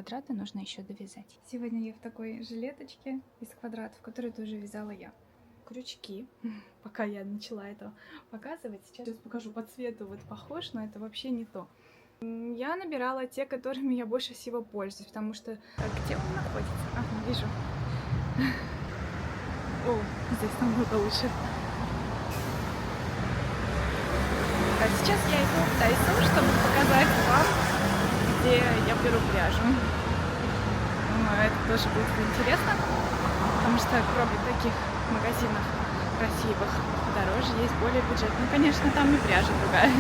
квадраты нужно еще довязать. Сегодня я в такой жилеточке из квадратов, которую тоже вязала я. Крючки, пока я начала это показывать, сейчас покажу по цвету, вот похож, но это вообще не то. Я набирала те, которыми я больше всего пользуюсь, потому что... Где он находится? Ага, вижу. О, здесь намного лучше. А сейчас я иду в Дайсон, чтобы показать вам, где я беру пряжу. Думаю, это тоже будет интересно, потому что кроме таких магазинов красивых, дороже есть более бюджетные. Конечно, там и пряжа другая.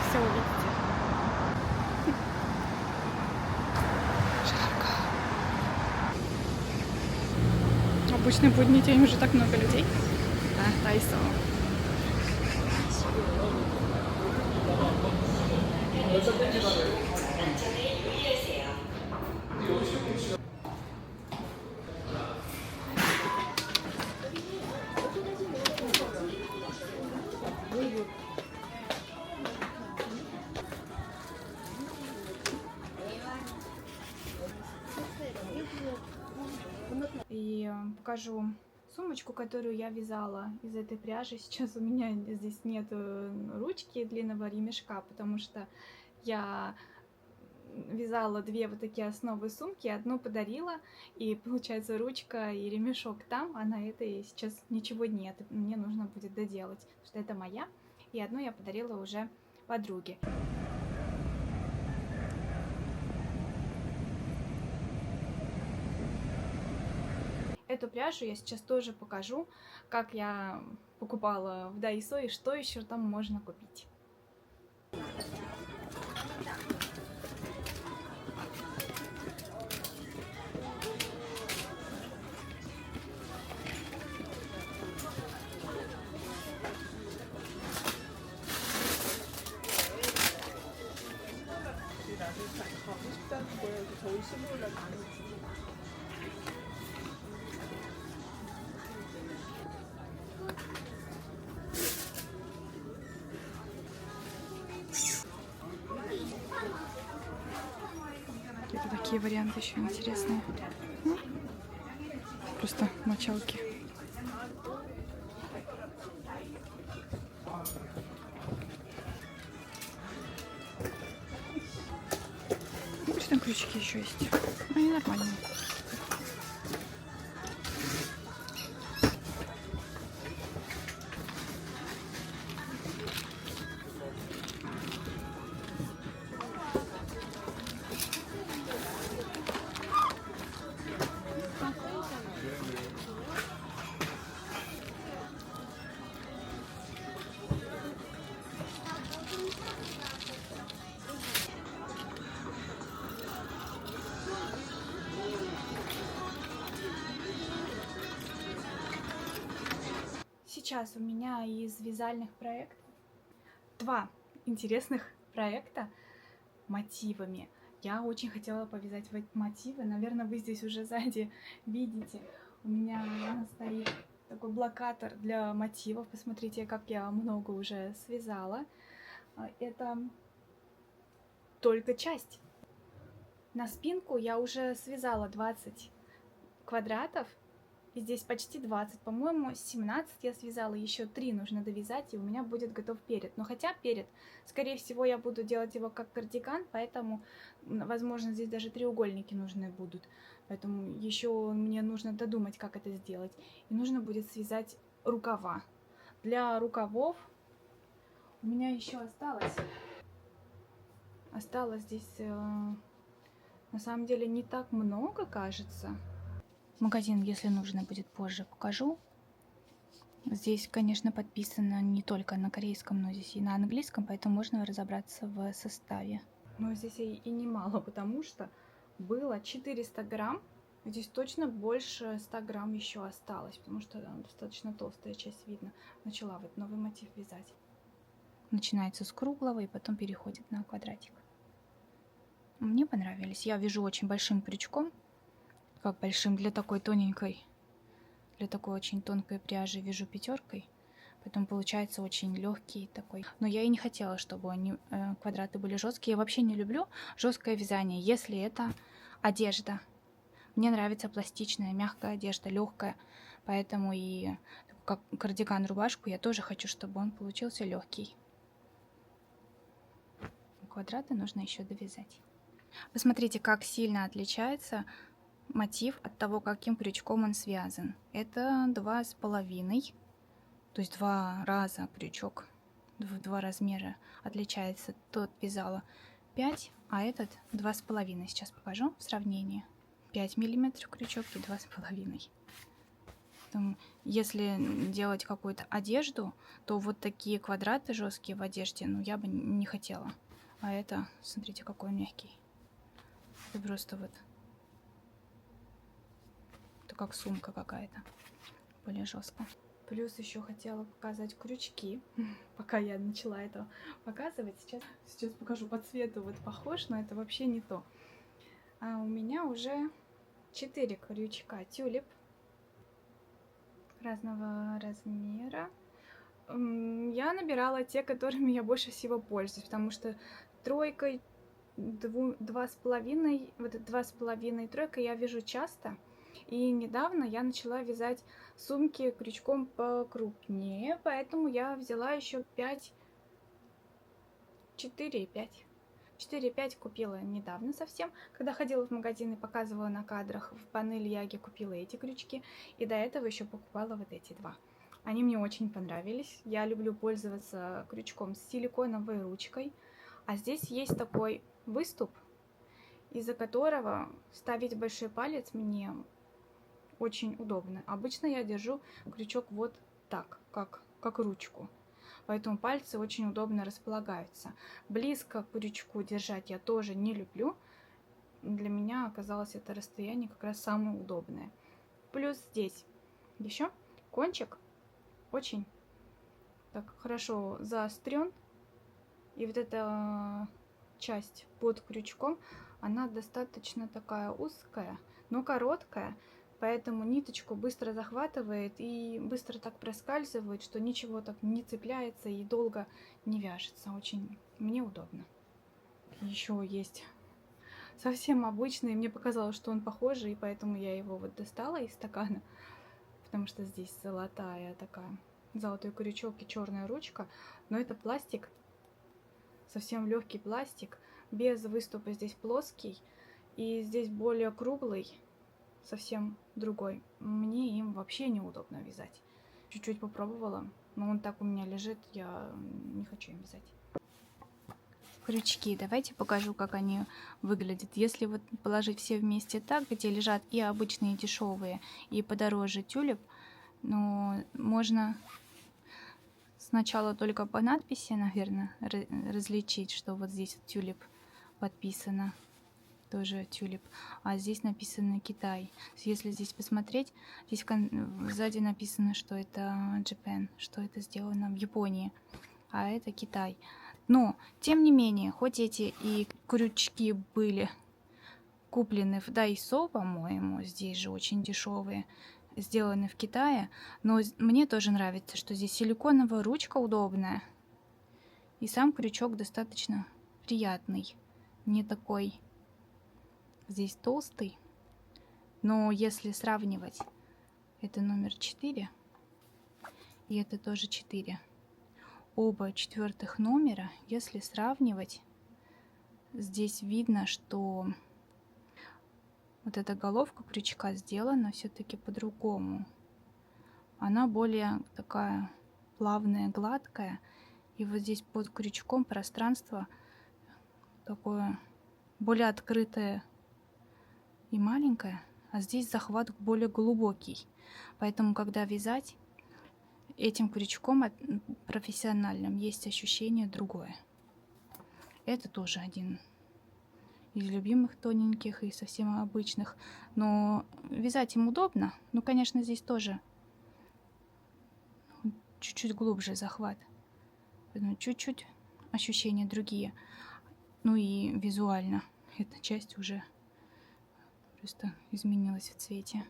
Все увидите. Жарко. Обычно в будний день уже так много людей. А, Дайсон. И покажу сумочку, которую я вязала из этой пряжи. Сейчас у меня здесь нет ручки длинного ремешка, потому что я вязала две вот такие основы сумки, одну подарила, и получается ручка и ремешок там, а на этой сейчас ничего нет. Мне нужно будет доделать, потому что это моя, и одну я подарила уже подруге. Эту пряжу я сейчас тоже покажу, как я покупала в Дайсо и что еще там можно купить. Это такие варианты еще интересные. Просто мочалки. Обычно крючки еще есть. Они нормальные. Сейчас у меня из вязальных проектов два интересных проекта мотивами. Я очень хотела повязать в эти мотивы. Наверное, вы здесь уже сзади видите. У меня стоит такой блокатор для мотивов. Посмотрите, как я много уже связала. Это только часть. На спинку я уже связала 20 квадратов. И здесь почти 20, по-моему, 17 я связала, еще 3 нужно довязать, и у меня будет готов перед. Но хотя перед, скорее всего, я буду делать его как кардиган, поэтому, возможно, здесь даже треугольники нужны будут. Поэтому еще мне нужно додумать, как это сделать. И нужно будет связать рукава. Для рукавов у меня еще осталось здесь, на самом деле, не так много, кажется. Магазин, если нужно будет, позже покажу. Здесь, конечно, подписано не только на корейском, но здесь и на английском, поэтому можно разобраться в составе. Но здесь и немало, потому что было 400 грамм. Здесь точно больше 100 грамм еще осталось, потому что достаточно толстая часть видно. Начала вот новый мотив вязать. Начинается с круглого и потом переходит на квадратик. Мне понравились. Я вяжу очень большим крючком. Как большим, для такой тоненькой, для такой очень тонкой пряжи вяжу 5-кой, поэтому получается очень легкий такой. Но я и не хотела, чтобы они квадраты были жесткие. Я вообще не люблю жесткое вязание, если это Одежда. Мне нравится пластичная, мягкая одежда, легкая. Поэтому и как кардиган, рубашку я тоже хочу, чтобы он получился легкий. Квадраты нужно еще довязать. Посмотрите, как сильно отличается мотив от того, каким крючком он связан. Это 2,5, то есть 2 раза крючок, в 2 размера отличается. Тот вязала 5, а этот 2,5. Сейчас покажу в сравнении. 5 миллиметров крючок и 2,5. Если делать какую-то одежду, то вот такие квадраты жесткие в одежде, ну, я бы не хотела. А это, смотрите, какой мягкий. Это просто вот... Это как сумка какая-то. Более жестко. Плюс еще хотела показать крючки. Пока я начала это показывать. Сейчас покажу по цвету. Вот похож, но это вообще не то. А у меня уже 4 крючка тюлип. Разного размера. Я набирала те, которыми я больше всего пользуюсь, потому что тройкой, 2,5, вот 2,5 тройка я вяжу часто. И недавно я начала вязать сумки крючком покрупнее, поэтому я взяла еще 5, 4 и 5. 4-5 купила недавно совсем, когда ходила в магазин и показывала на кадрах. В панель Яги купила эти крючки, и до этого еще покупала вот эти 2. Они мне очень понравились. Я люблю пользоваться крючком с силиконовой ручкой. А здесь есть такой выступ, из-за которого ставить большой палец мне очень удобно. Обычно я держу крючок вот так, как ручку. Поэтому пальцы очень удобно располагаются. Близко к крючку держать я тоже не люблю. Для меня оказалось это расстояние как раз самое удобное. Плюс здесь еще кончик очень так хорошо заострен. И вот эта часть под крючком, она достаточно такая узкая, но короткая. Поэтому ниточку быстро захватывает и быстро так проскальзывает, что ничего так не цепляется и долго не вяжется. Очень мне удобно. Еще есть совсем обычный. Мне показалось, что он похожий, и поэтому я его вот достала из стакана. Потому что здесь золотая такая, золотой крючок и черная ручка. Но это пластик, совсем легкий пластик, без выступа. Здесь плоский и здесь более круглый. Совсем другой. Мне им вообще неудобно вязать. Чуть-чуть попробовала, но он так у меня лежит, я не хочу им вязать. Крючки. Давайте покажу, как они выглядят. Если вот положить все вместе так, где лежат и обычные дешевые, и подороже тюлип, но можно сначала только по надписи, наверное, различить, что вот здесь тюлип подписано. Тоже тюлип, а здесь написано Китай. Если здесь посмотреть, здесь сзади написано, что это Japan, что это сделано в Японии, а это Китай. Но, тем не менее, хоть эти и крючки были куплены в Дайсо, по-моему, здесь же очень дешевые, сделаны в Китае, но мне тоже нравится, что здесь силиконовая ручка удобная, и сам крючок достаточно приятный, не такой... Здесь толстый, но если сравнивать, это номер 4, и это тоже 4. Оба 4-х номера, если сравнивать, здесь видно, что вот эта головка крючка сделана все-таки по-другому. Она более такая плавная, гладкая, и вот здесь под крючком пространство такое более открытое и маленькая, а здесь захват более глубокий. Поэтому, когда вязать этим крючком профессиональным, есть ощущение другое. Это тоже один из любимых тоненьких и совсем обычных. Но вязать им удобно. Ну, конечно, здесь тоже чуть-чуть глубже захват. Чуть-чуть ощущения другие. Ну и визуально эта часть уже просто изменилась в цвете.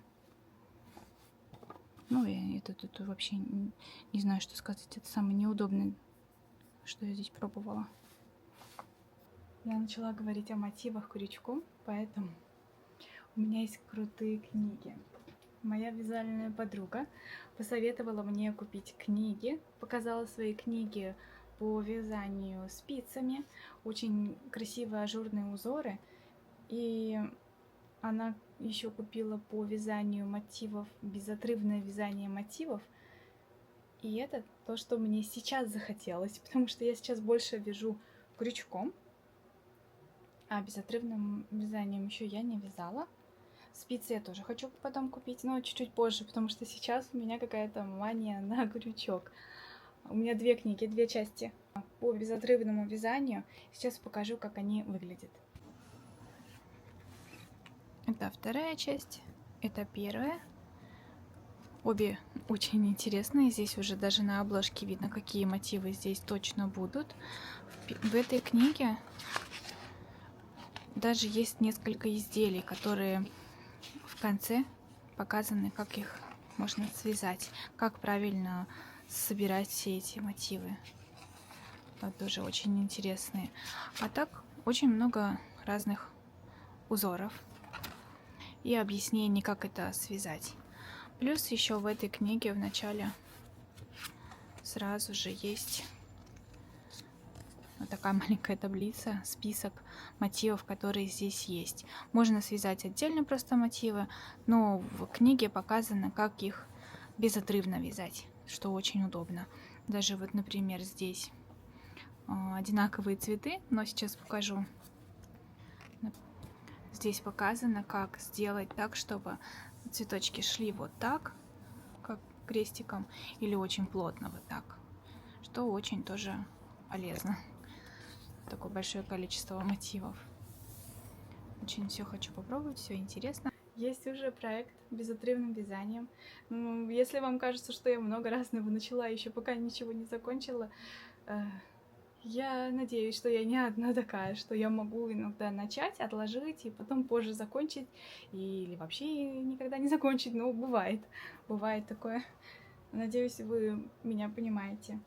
Ну и это тут вообще не знаю, что сказать. Это самое неудобное, что я здесь пробовала. Я начала говорить о мотивах крючком, поэтому У меня есть крутые книги. Моя вязальная подруга посоветовала мне купить книги, показала свои книги по вязанию спицами, очень красивые ажурные узоры, и она еще купила по вязанию мотивов, безотрывное вязание мотивов, и это то, что мне сейчас захотелось, потому что я сейчас больше вяжу крючком, а безотрывным вязанием еще я не вязала. Спицы я тоже хочу потом купить, но чуть-чуть позже, потому что сейчас у меня какая-то мания на крючок. У меня две книги, две части по безотрывному вязанию. Сейчас покажу, как они выглядят. Это вторая часть, это первая. Обе очень интересные. Здесь уже даже на обложке видно, какие мотивы здесь точно будут. В этой книге даже есть несколько изделий, которые в конце показаны, как их можно связать, как правильно собирать все эти мотивы. Вот тоже очень интересные. А так очень много разных узоров и объяснений, как это связать. Плюс еще в этой книге в начале сразу же есть вот такая маленькая таблица, список мотивов, которые здесь есть. Можно связать отдельно просто мотивы, но в книге показано, как их безотрывно вязать, что очень удобно. Даже вот, например, здесь одинаковые цветы, но сейчас покажу. Здесь показано, как сделать так, чтобы цветочки шли вот так, как крестиком, или очень плотно вот так, что очень тоже полезно. Такое большое количество мотивов. Очень все хочу попробовать, все интересно. Есть уже проект безотрывным вязанием. Если вам кажется, что я много разного начала, еще пока ничего не закончила, я надеюсь, что я не одна такая, что я могу иногда начать, отложить и потом позже закончить, или вообще никогда не закончить, но бывает такое. Надеюсь, вы меня понимаете.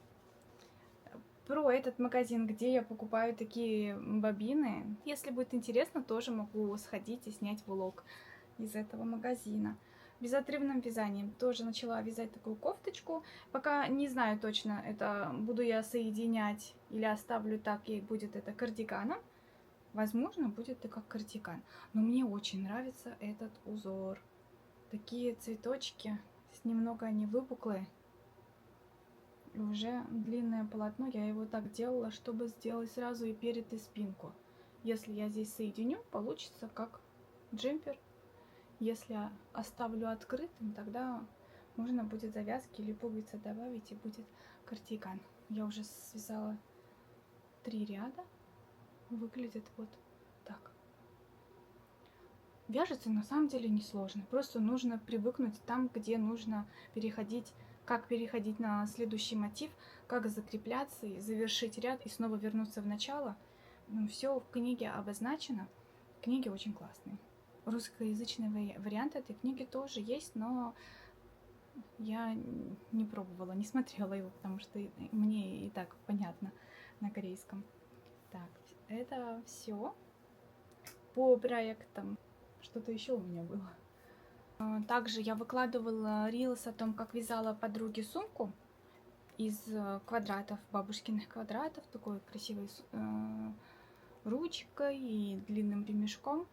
Про этот магазин, где я покупаю такие бобины, если будет интересно, тоже могу сходить и снять влог из этого магазина. Безотрывным вязанием тоже начала вязать такую кофточку. Пока не знаю точно, это буду я соединять или оставлю так, и будет это кардиганом. Возможно, будет это как кардиган. Но мне очень нравится этот узор. Такие цветочки, немного они выпуклые. И уже длинное полотно, я его так делала, чтобы сделать сразу и перед, и спинку. Если я здесь соединю, получится как джемпер. Если оставлю открытым, тогда можно будет завязки или пуговицы добавить, и будет кардиган. Я уже связала 3 ряда. Выглядит вот так. Вяжется на самом деле несложно. Просто нужно привыкнуть там, где нужно переходить, как переходить на следующий мотив, как закрепляться и завершить ряд и снова вернуться в начало. Все в книге обозначено. Книги очень классные. Русскоязычный вариант этой книги тоже есть, но я не пробовала, не смотрела его, потому что мне и так понятно на корейском. Так, это все по проектам. Что-то еще у меня было. Также я выкладывала рилс о том, как вязала подруге сумку из квадратов, бабушкиных квадратов, такой красивой ручкой и длинным ремешком.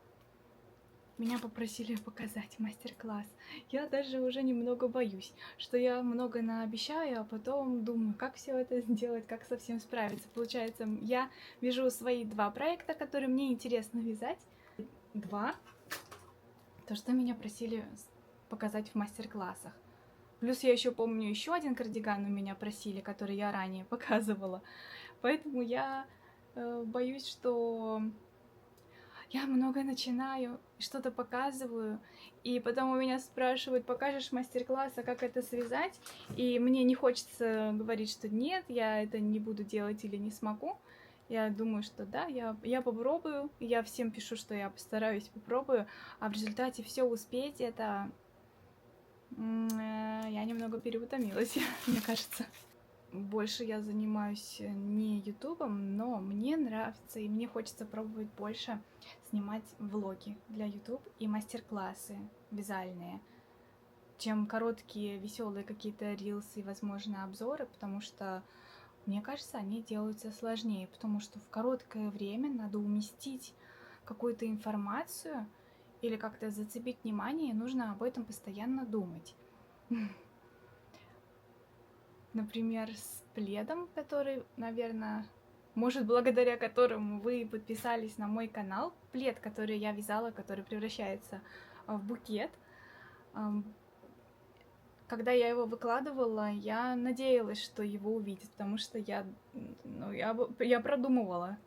Меня попросили показать мастер-класс. Я даже уже немного боюсь, что я много наобещаю, а потом думаю, как все это сделать, как со всем справиться. Получается, я вяжу свои 2 проекта, которые мне интересно вязать. 2. То, что меня просили показать в мастер-классах. Плюс я еще помню, еще один кардиган у меня просили, который я ранее показывала. Поэтому я боюсь, что я много начинаю, что-то показываю, и потом у меня спрашивают, покажешь мастер-класс, а как это связать? И мне не хочется говорить, что нет, я это не буду делать или не смогу. Я думаю, что да, я попробую, я всем пишу, что я постараюсь, попробую, а в результате все успеть, это... Я немного переутомилась, мне кажется. больше я занимаюсь не ютубом, но мне нравится и мне хочется пробовать больше снимать влоги для YouTube и мастер-классы вязальные, чем короткие веселые какие-то рилсы и, возможно, обзоры, потому что, мне кажется, они делаются сложнее, потому что в короткое время надо уместить какую-то информацию или как-то зацепить внимание, и нужно об этом постоянно думать. Например, с пледом, который, наверное, может, благодаря которому вы подписались на мой канал. Плед, который я вязала, который превращается в букет. Когда я его выкладывала, я надеялась, что его увидят, потому что я продумывала,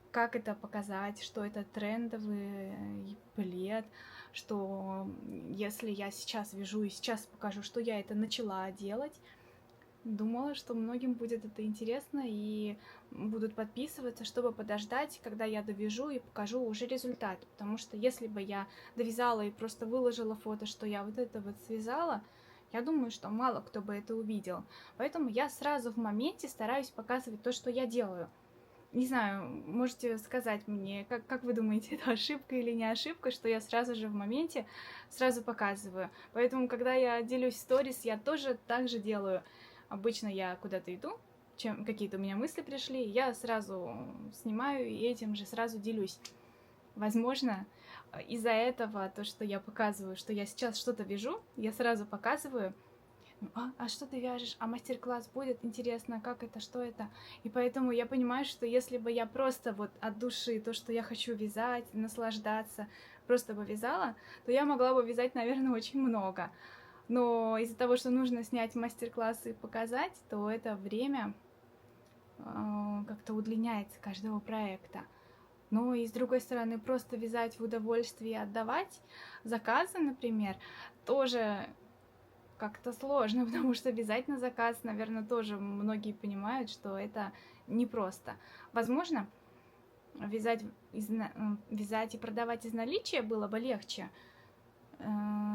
как это показать, что это трендовый плед, что если я сейчас вяжу и сейчас покажу, что я это начала делать, думала, что многим будет это интересно и будут подписываться, чтобы подождать, когда я довяжу и покажу уже результат. Потому что если бы я довязала и просто выложила фото, что я вот это вот связала, я думаю, что мало кто бы это увидел. Поэтому я сразу в моменте стараюсь показывать то, что я делаю. Не знаю, можете сказать мне, как вы думаете, это ошибка или не ошибка, что я сразу же в моменте сразу показываю. Поэтому, когда я делюсь в сторис, я тоже так же делаю. Обычно я куда-то иду, какие-то у меня мысли пришли, я сразу снимаю и этим же сразу делюсь. Возможно, из-за этого, то, что я показываю, что я сейчас что-то вяжу, я сразу показываю, а что ты вяжешь, а мастер-класс будет, интересно, как это, что это. И поэтому я понимаю, что если бы я просто вот от души то, что я хочу вязать, наслаждаться, просто бы вязала, то я могла бы вязать, наверное, очень много. Но из-за того, что нужно снять мастер-класс и показать, то это время как-то удлиняется каждого проекта. Ну и с другой стороны, просто вязать в удовольствие и отдавать заказы, например, тоже как-то сложно, потому что вязать на заказ, наверное, тоже многие понимают, что это непросто. Возможно, вязать и продавать из наличия было бы легче,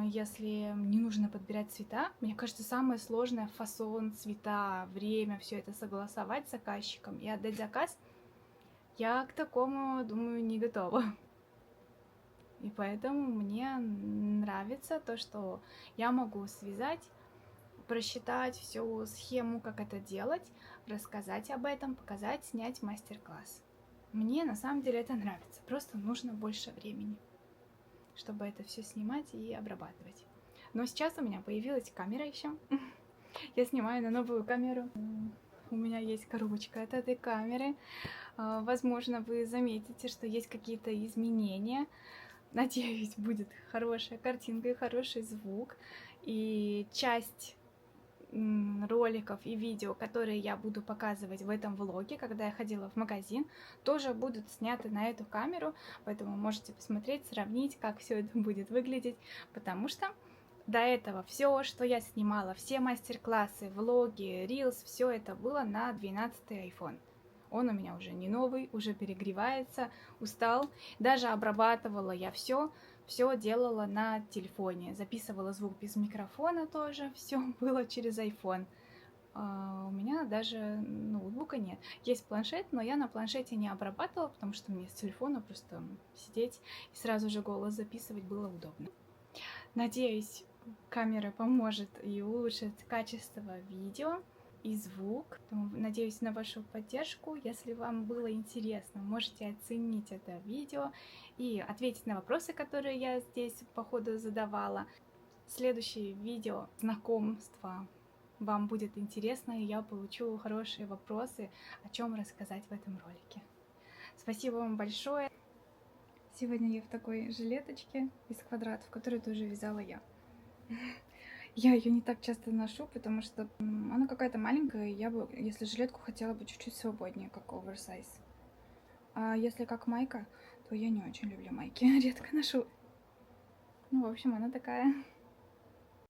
если не нужно подбирать цвета. Мне кажется, самое сложное — фасон, цвета, время, все это согласовать с заказчиком и отдать заказ. Я к такому, думаю, не готова. И поэтому мне нравится то, что я могу связать, просчитать всю схему, как это делать, рассказать об этом, показать, снять мастер-класс. Мне на самом деле это нравится, просто нужно больше времени, чтобы это все снимать и обрабатывать. Но сейчас у меня появилась камера еще. Я снимаю на новую камеру. У меня есть коробочка от этой камеры. Возможно, вы заметите, что есть какие-то изменения. Надеюсь, будет хорошая картинка и хороший звук. И часть роликов и видео, которые я буду показывать в этом влоге, когда я ходила в магазин, тоже будут сняты на эту камеру, поэтому можете посмотреть, сравнить, как все это будет выглядеть, потому что до этого все, что я снимала, все мастер-классы, влоги, рилс, все это было на 12-й iPhone. Он у меня уже не новый, уже перегревается, устал. Даже обрабатывала я все делала на телефоне. Записывала звук без микрофона тоже, все было через iPhone. У меня даже ноутбука нет. Есть планшет, но я на планшете не обрабатывала, потому что мне с телефона просто сидеть и сразу же голос записывать было удобно. Надеюсь, камера поможет и улучшит качество видео и звук. Надеюсь на вашу поддержку. Если вам было интересно, можете оценить это видео и ответить на вопросы, которые я здесь по ходу задавала. Следующее видео знакомства вам будет интересно, и я получу хорошие вопросы, о чем рассказать в этом ролике. Спасибо вам большое. Сегодня я в такой жилеточке из квадратов, которую тоже вязала я. Я ее не так часто ношу, потому что она какая-то маленькая, и я бы, если жилетку, хотела бы чуть-чуть свободнее, как оверсайз. А если как майка, то я не очень люблю майки, редко ношу. Ну, в общем, она такая.